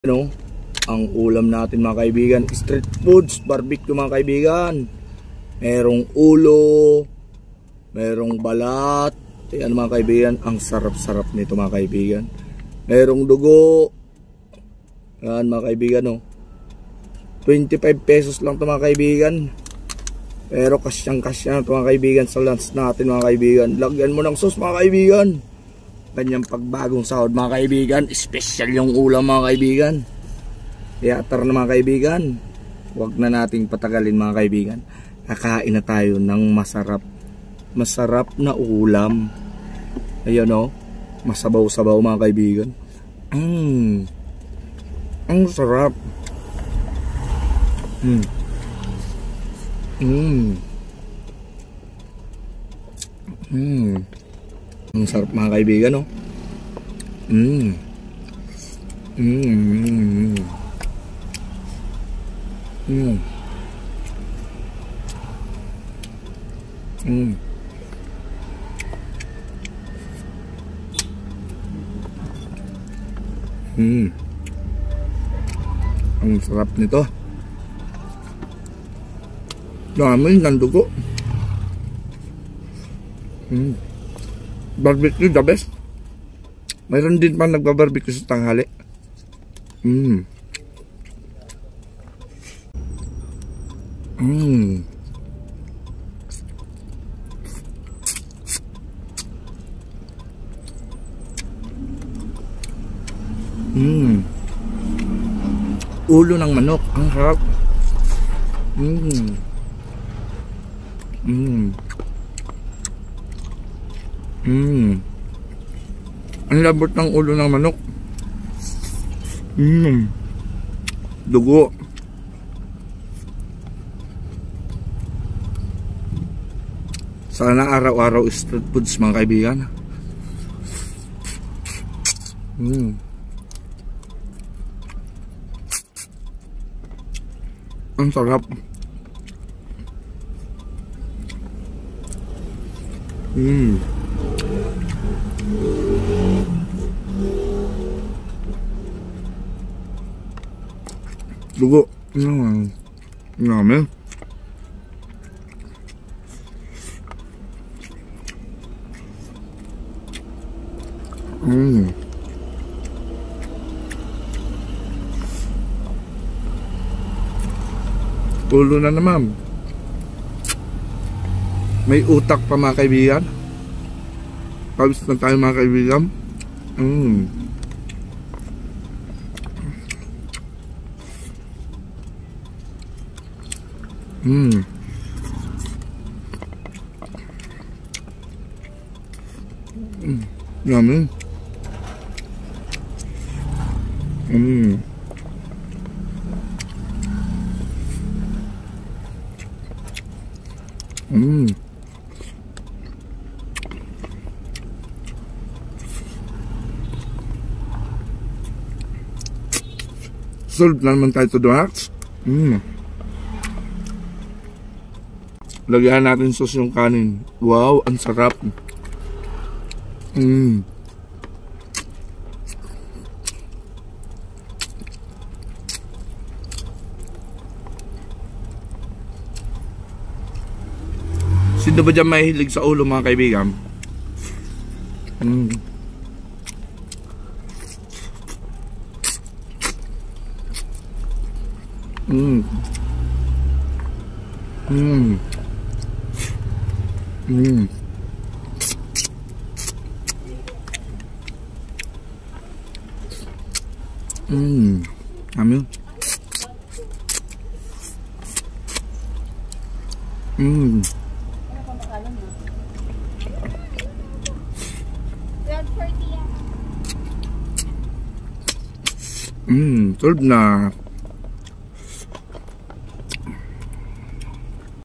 Ano, ang ulam natin mga kaibigan, street foods, barbecue mga kaibigan. Merong ulo, merong balat. Ayan mga kaibigan, ang sarap-sarap nito mga kaibigan. Merong dugo. Ayan mga kaibigan, 25 pesos lang ito mga kaibigan. Pero kasyang-kasya na ito mga kaibigan sa lunch natin mga kaibigan. Lagyan mo ng sauce mga kaibigan. Ganyang pagbagong sahod mga kaibigan, special yung ulam mga kaibigan. Kaya tara na mga kaibigan, huwag na nating patagalin mga kaibigan. Kakain na tayo ng masarap na ulam. Ayan masabaw-sabaw mga kaibigan. Ang sarap. Ang sarap mga kaibigan, Ang sarap nito. Dami ng dugo. Barbecue the best. Mayroon din pa nagbabarbecue sa tanghali. Ulo ng manok, ang harap. Ang labot ng ulo ng manok. Dugo. Sana araw-araw street foods mga kaibigan. Ang sarap. Dugo. Namin. Ulo na naman. May utak pa mga kaibigan. Pabis na tayo mga kaibigan. Yummy. Solve na naman tayo to dohaks. Lagyan natin sauce yung kanin. Wow, ang sarap. Sino ba dyan mahilig sa ulo mga kaibigan? Amin. Solve na.